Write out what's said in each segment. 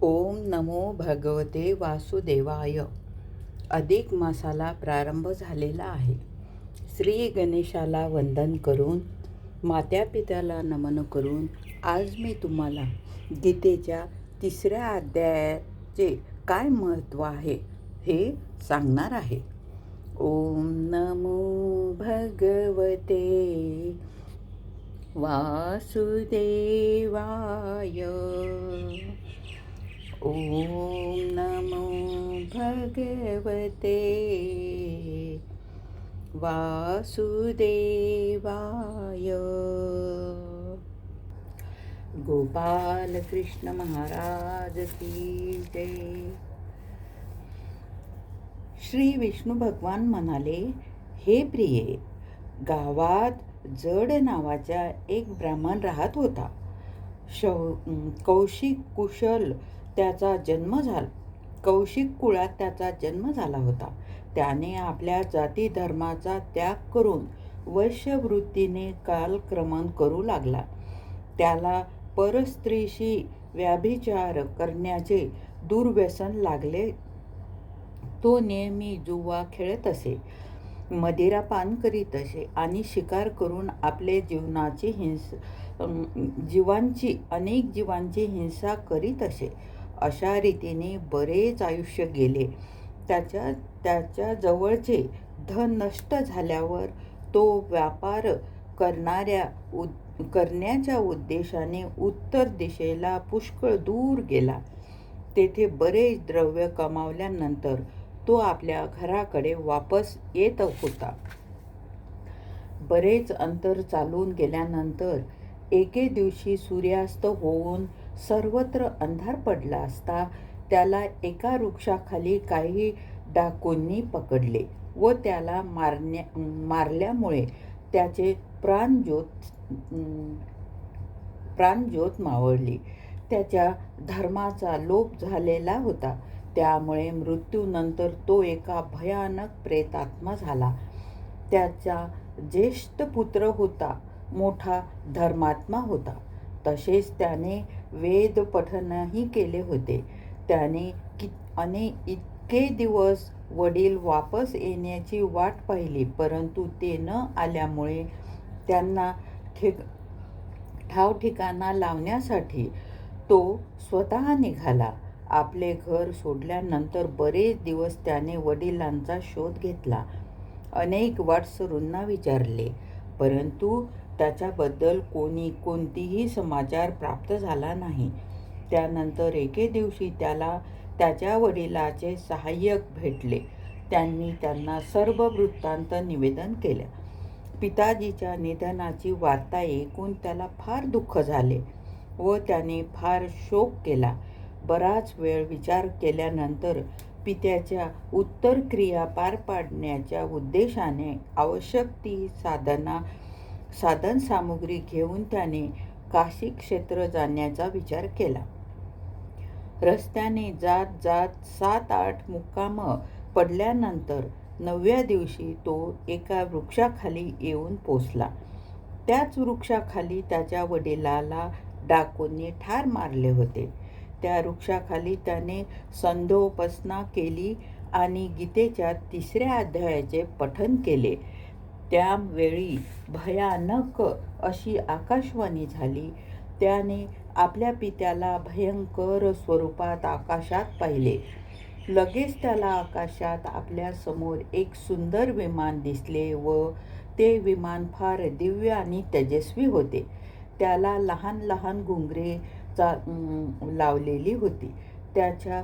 ओम नमो भगवते वासुदेवाय. अधिक मासाला प्रारंभ झालेला आहे. श्री गणेशाला वंदन करून, मात्यापित्याला नमन करून आज मी तुम्हाला गीतेच्या 3ऱ्या अध्यायाचे काय महत्त्व आहे हे सांगणार आहे. ओम नमो भगवते वासुदेवाय. ओम नमो भगवते वासुदेवाय. गोपाल कृष्ण महाराज की जय. श्री विष्णू भगवान म्हणाले, हे प्रिये, गावात जड नावाचा एक ब्राह्मण राहत होता. कौशिक कुळात त्याचा जन्म झाला होता. त्याने आपल्या जाती धर्माचा त्याग करून वैश्यवृत्तीने कालक्रमण करू लागला. त्याला परस्त्रीशी व्याभिचार करण्याचे दुर्व्यसन लागले. तो नेहमी जुवा खेळत असे, मदिरापान करीत असे आणि शिकार करून आपले अनेक जीवांची हिंसा करीत असे. अशा रीतीने बरेच आयुष्य गेले. त्याच्या जवळचे धन नष्ट झाल्यावर तो व्यापार करण्याच्या उद्देशाने उत्तर दिशेला पुष्कळ दूर गेला. तेथे बरेच द्रव्य कमावल्यानंतर तो आपल्या घराकडे वापस येत होता. बरेच अंतर चालून गेल्यानंतर एके दिवशी सूर्यास्त होऊन सर्वत्र अंधार पडला असता त्याला एका वृक्षाखाली काही डाकूंनी पकडले व त्याला मारल्यामुळे त्याचे प्राणज्योत मावळली. त्याच्या धर्माचा लोप झालेला होता. त्यामुळे मृत्यूनंतर तो एका भयानक प्रेतात्मा झाला. त्याचा ज्येष्ठ पुत्र होता, मोठा धर्मात्मा होता. तसेच त्याने वेद पठनही केले होते. त्याने इतके दिवस वडील वापस येण्याची वाट पाहिली, परंतु ते न आल्यामुळे त्यांना ठावठिकाणा लावण्यासाठी तो स्वतः निघाला. आपले घर सोडल्यानंतर बरेच दिवस त्याने वडिलांचा शोध घेतला. अनेक वाटसरूंना विचारले, परंतु त्याच्याबद्दल कोणतीही समाचार प्राप्त झाला नाही. त्यानंतर एके दिवशी त्याला त्याच्या वडिलाचे सहाय्यक भेटले. त्यांनी त्यांना सर्व वृत्तांत निवेदन केले. पिताजीच्या निधनाची वार्ता ऐकून त्याला फार दुःख झाले व त्याने फार शोक केला. बराच वेळ विचार केल्यानंतर पित्याच्या उत्तर क्रिया पार पाडण्याच्या उद्देशाने आवश्यक ती साधन सामुग्री घेऊन त्याने काशी क्षेत्र जाण्याचा विचार केला. रस्त्याने जात 7-8 मुक्काम पडल्यानंतर 9व्या दिवशी तो एका वृक्षाखाली येऊन पोचला. त्याच वृक्षाखाली त्याच्या वडिलाला डाकूंनी ठार मारले होते. त्या वृक्षाखाली त्याने संध्योपासना केली आणि गीतेच्या 3ऱ्या अध्यायाचे पठन केले. त्यावेळी भयानक अशी आकाशवाणी झाली. त्याने आपल्या पित्याला भयंकर स्वरूपात आकाशात पाहिले. लगेच त्याला आकाशात आपल्या समोर एक सुंदर विमान दिसले व ते विमान फार दिव्य आणि तेजस्वी होते. त्याला लहान लहान घुंगरे लावलेली होती. त्याच्या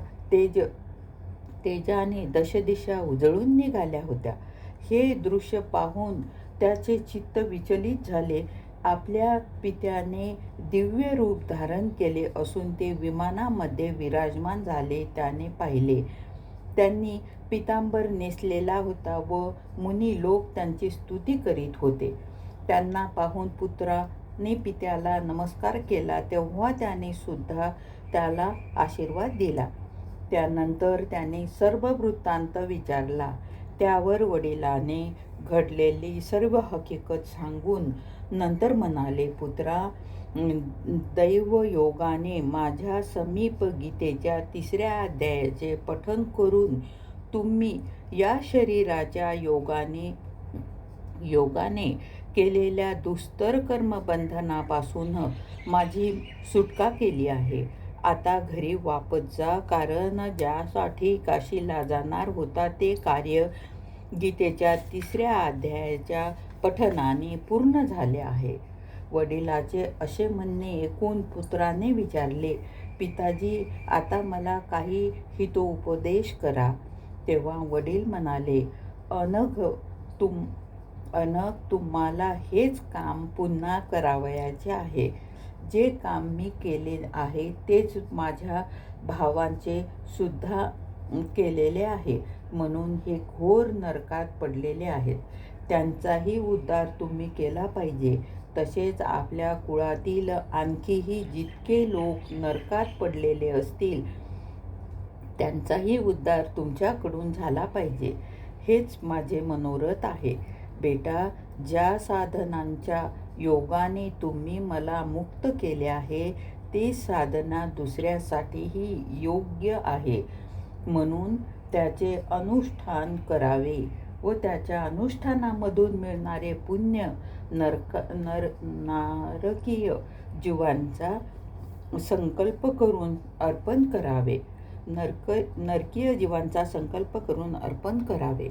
तेजाने दशदिशा उजळून निघाल्या होत्या. हे दृश्य पाहून त्याचे चित्त विचलित झाले. आपल्या पित्याने दिव्य रूप धारण केले असून ते विमानामध्ये विराजमान झाले त्याने पाहिले. त्यांनी पितांबर नेसलेला होता व मुनी लोक त्यांची स्तुती करीत होते. त्यांना पाहून पुत्राने पित्याला नमस्कार केला तेव्हा त्याने सुद्धा त्याला आशीर्वाद दिला. त्यानंतर त्याने सर्व वृत्तांत विचारला. त्यावर वडिलाने घडलेली सर्व हकीकत सांगून नंतर म्हणाले, पुत्रा, दैवयोगाने माझ्या समीप गीतेच्या 3ऱ्या अध्यायाचे पठन करून तुम्ही या शरीराच्या योगाने केलेल्या दुस्तर कर्मबंधनापासून माझी सुटका केली आहे. आता घरी वापस जा, कारण ज्यासाठी काशीला जाणार होता ते कार्य गीतेच्या 3ऱ्या अध्यायाच्या पठनाने पूर्ण झाले आहे. वडिलाचे असे म्हणणे ऐकून पुत्राने विचारले, पिताजी, आता मला काही हितोपदेश करा. तेव्हा वडील म्हणाले, अनघ तुम्हाला हेच काम पुन्हा करावयाचे आहे. जे काम मी केले आहे तेच माझ्या भावांचे सुद्धा केलेले आहे, म्हणून हे घोर नरकात पडलेले आहेत. त्यांचाही उद्धार तुम्ही केला पाहिजे. तसेच आपल्या कुळातील आणखीही जितके लोक नरकात पडलेले असतील त्यांचाही उद्धार तुमच्याकडून झाला पाहिजे. हेच माझे मनोरथ आहे. बेटा, ज्या साधनांच्या योगाने तुम्ही मला मुक्त केले आहे ती साधना दुसऱ्यासाठीही योग्य आहे, म्हणून त्याचे अनुष्ठान करावे व त्याच्या अनुष्ठानामधून मिळणारे पुण्य नारकीय जीवांचा संकल्प करून अर्पण करावे. नरकीय जीवांचा संकल्प करून अर्पण करावे.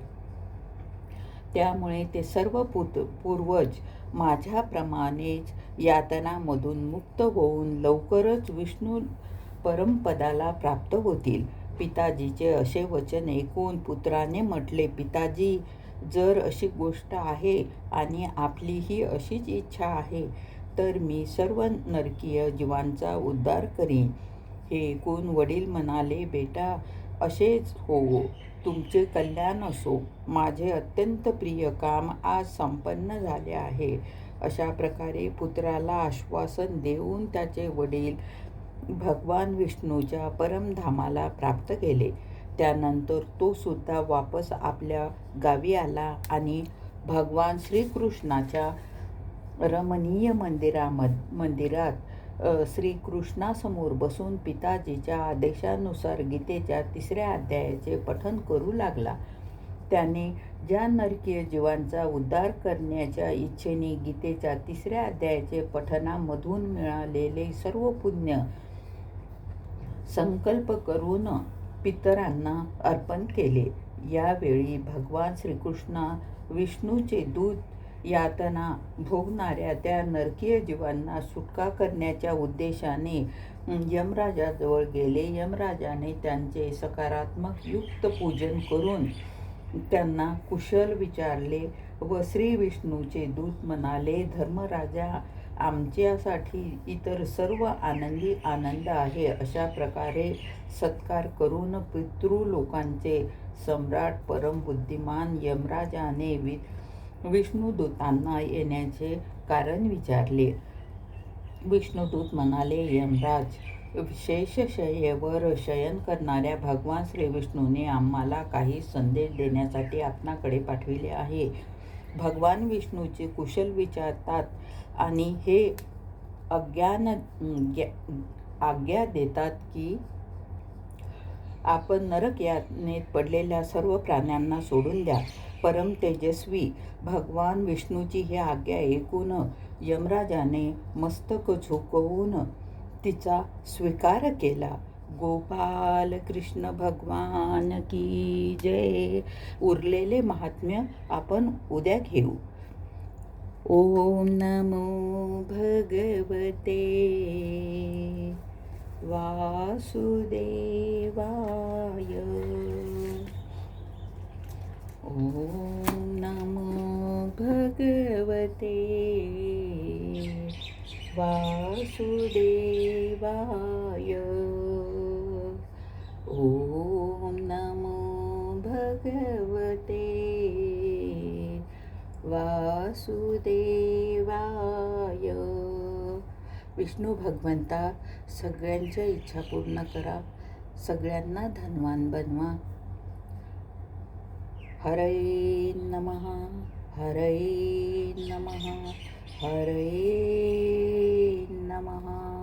त्यामुळे ते सर्व पूर्वज माझ्याप्रमाणेच यातनांमधून मुक्त होऊन लवकरच विष्णू परमपदाला प्राप्त होतील. पिताजीचे असे वचन ऐकून पुत्राने म्हटले, पिताजी, जर अशी गोष्ट आहे आणि आपलीही अशीच इच्छा आहे तर मी सर्व नरकीय जीवांचा उद्धार करीन. हे ऐकून वडील म्हणाले, बेटा, असेच होवो. तुमचे कल्याण असो. माझे अत्यंत प्रिय काम आज संपन्न झाले आहे. अशा प्रकारे पुत्राला आश्वासन देऊन त्याचे वडील भगवान विष्णूच्या परमधामाला प्राप्त केले. त्यानंतर तो सुद्धा वापस आपल्या गावी आला आणि भगवान श्रीकृष्णाच्या रमणीय मंदिरात श्रीकृष्णासमोर बसून पिताजीच्या आदेशानुसार गीतेच्या 3ऱ्या अध्यायाचे पठन करू लागला. त्याने ज्या नरकीय जीवांचा उद्धार करण्याच्या इच्छेने गीतेच्या 3ऱ्या अध्यायाचे पठनामधून मिळालेले सर्व पुण्य संकल्प करून पितरांना अर्पण केले. यावेळी भगवान श्रीकृष्ण विष्णूचे दूत यातना भोगणाऱ्या त्या नरकीय जीवांना सुटका करण्याच्या उद्देशाने यमराजाजवळ गेले. यमराजाने त्यांचे सकारात्मक युक्त पूजन करून त्यांना कुशल विचारले व श्री विष्णूचे दूत म्हणाले, धर्मराजा, आमच्यासाठी इतर सर्व आनंद आहे. अशा प्रकारे सत्कार करून पितृलोकांचे सम्राट परमबुद्धिमान यमराजाने विष्णुदूतांना येण्याचे कारण विचारले. विष्णुदूत म्हणाले, यमराज, शेषशय्येवर शयन करणाऱ्या भगवान श्रीविष्णूने आम्हाला काही संदेश देण्यासाठी आपणाकडे पाठविले आहे. भगवान विष्णूचे कुशल विचारतात आणि हे आज्ञा देतात की आपण नरक यातनेत पडलेल्या सर्व प्राण्यांना सोडून द्या. परम तेजस्वी भगवान विष्णूची ही आज्ञा ऐकून यमराजाने मस्तक झुकवून तिचा स्वीकार केला. गोपाल कृष्ण भगवान की जय. उरलेले महात्म्य आपण उद्या घेऊ. ओम नमो भगवते वासुदेवाय. ओम नमो भगवते वासुदेवाय. ओम नमो भगवते वासुदेवाय. विष्णू भगवंता, सगळ्यांच्या इच्छा पूर्ण करा, सगळ्यांना धनवान बनवा. हरे नमः, हरे नमः, हरे नमः.